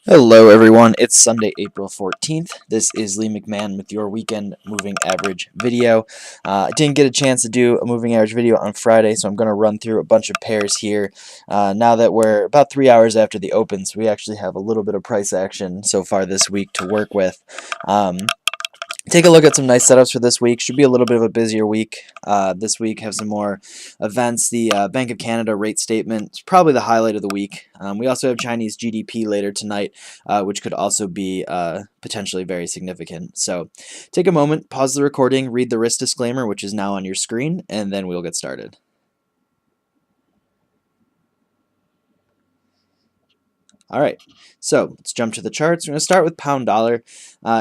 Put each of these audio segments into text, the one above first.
Hello everyone, it's Sunday, April 14th. This is Lee McMahon with your weekend moving average video. I didn't get a chance to do a moving average video on Friday, so I'm going to run through a bunch of pairs here. Now that we're about 3 hours after the opens, we actually have a little bit of price action so far this week to work with. Take a look at some nice setups for this week. Should be a little bit of a busier week. This week have some more events. The Bank of Canada rate statement is probably the highlight of the week. We also have Chinese GDP later tonight, which could also be potentially very significant. So take a moment, pause the recording, read the risk disclaimer, which is now on your screen, and then we'll get started. All right, so let's jump to the charts. We're going to start with pound dollar.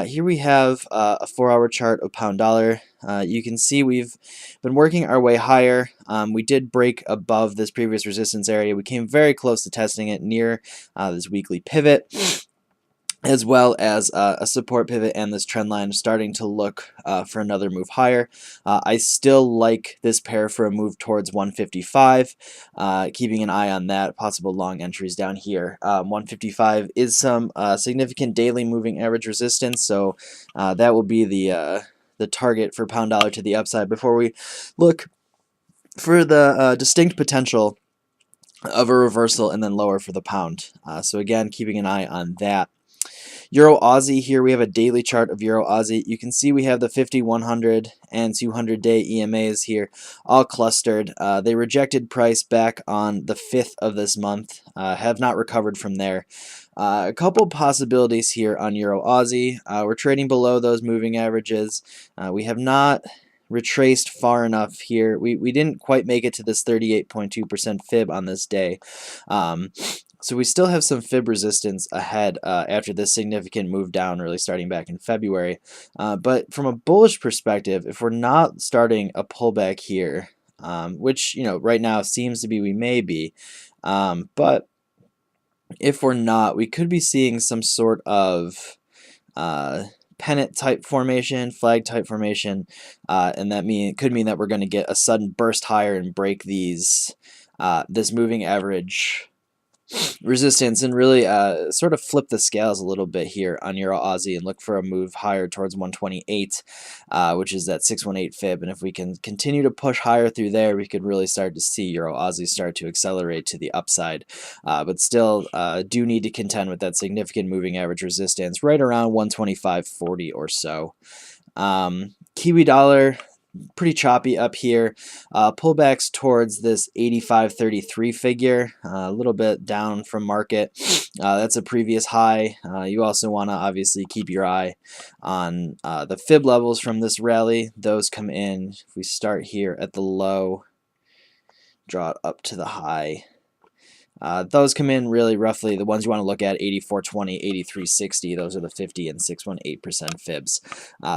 Here we have a 4-hour chart of pound dollar. You can see we've been working our way higher. We did break above this previous resistance area. We came very close to testing it near this weekly pivot, as well as a support pivot and this trend line starting to look for another move higher. I still like this pair for a move towards 155, keeping an eye on that, possible long entries down here. 155 is some significant daily moving average resistance, so that will be the target for pound dollar to the upside before we look for the distinct potential of a reversal and then lower for the pound. So again, keeping an eye on that. Euro Aussie, here we have a daily chart of Euro Aussie. You can see we have the 50, 100, and 200 day EMAs here all clustered. They rejected price back on the 5th of this month, have not recovered from there. A couple possibilities here on Euro Aussie. We're trading below those moving averages. We have not retraced far enough here. We didn't quite make it to this 38.2% fib on this day. So we still have some fib resistance ahead after this significant move down, really starting back in February. But from a bullish perspective, if we're not starting a pullback here, which right now seems to be we may be, but if we're not, we could be seeing some sort of pennant type formation, flag type formation, and that could mean that we're going to get a sudden burst higher and break these this moving average resistance and really sort of flip the scales a little bit here on Euro Aussie and look for a move higher towards 128, which is that 618 fib. And if we can continue to push higher through there, we could really start to see Euro Aussie start to accelerate to the upside. But still do need to contend with that significant moving average resistance right around 125.40 or so. Kiwi dollar, pretty choppy up here. Pullbacks towards this 85.33 figure, a little bit down from market. That's a previous high. You also want to obviously keep your eye on the fib levels from this rally. Those come in, if we start here at the low, draw it up to the high. Those come in really roughly, the ones you want to look at, 84.20, 83.60. Those are the 50 and 618% fibs.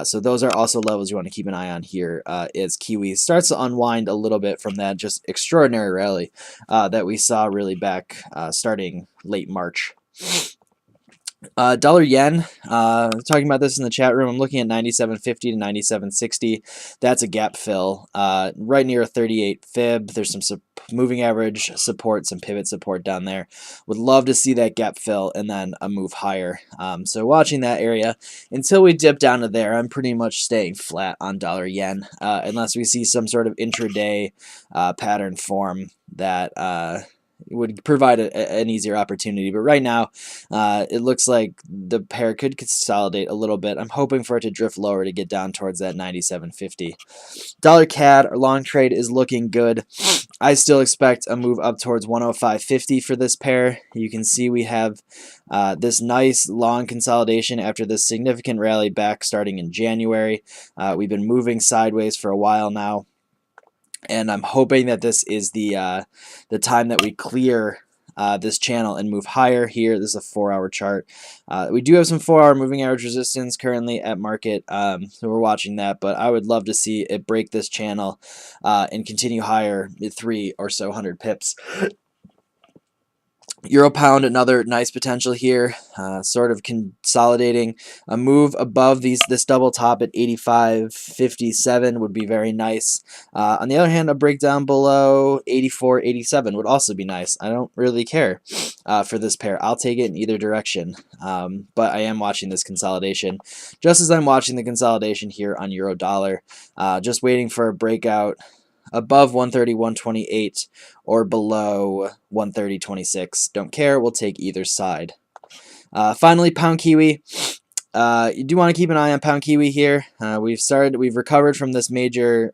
So those are also levels you want to keep an eye on here as Kiwi starts to unwind a little bit from that just extraordinary rally that we saw really back starting late March. Dollar yen, talking about this in the chat room, I'm looking at 97.50 to 97.60. That's a gap fill right near a 38 fib. There's some moving average support, some pivot support down there. Would love to see that gap fill and then a move higher. So watching that area until we dip down to there, I'm pretty much staying flat on dollar yen unless we see some sort of intraday pattern form that would provide an easier opportunity. But right now, it looks like the pair could consolidate a little bit. I'm hoping for it to drift lower to get down towards that 97.50. Dollar CAD, our long trade is looking good. I still expect a move up towards 105.50 for this pair. You can see we have this nice long consolidation after this significant rally back starting in January. We've been moving sideways for a while now. And I'm hoping that this is the time that we clear this channel and move higher here. This is a 4-hour chart. We do have some 4-hour moving average resistance currently at market, so we're watching that. But I would love to see it break this channel and continue higher at 3 or so 100 pips Euro pound, another nice potential here, sort of consolidating. A move above this double top at 85.57 would be very nice. On the other hand, a breakdown below 84.87 would also be nice. I don't really care for this pair. I'll take it in either direction, but I am watching this consolidation, just as I'm watching the consolidation here on euro dollar, just waiting for a breakout above 130.128 or below 130.26. Don't care. We'll take either side. Finally, pound kiwi. You do want to keep an eye on pound kiwi here. We've recovered from this major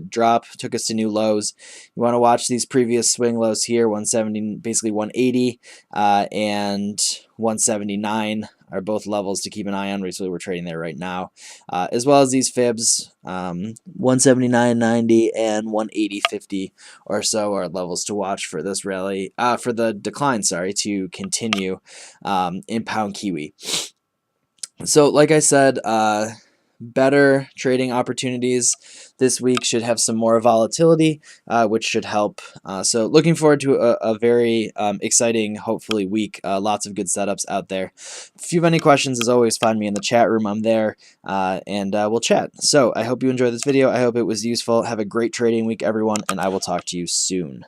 drop, took us to new lows. You want to watch these previous swing lows here, 170, basically 180, and 179 are both levels to keep an eye on. We're trading there right now, as well as these fibs, 179.90 and 180.50 or so are levels to watch for this rally, for the decline, sorry, to continue in pound kiwi. So like I said, better trading opportunities this week, should have some more volatility, which should help. So looking forward to a very exciting, hopefully, week. Lots of good setups out there. If you have any questions, as always, find me in the chat room. I'm there, and we'll chat. So I hope you enjoyed this video. I hope it was useful. Have a great trading week, everyone, and I will talk to you soon.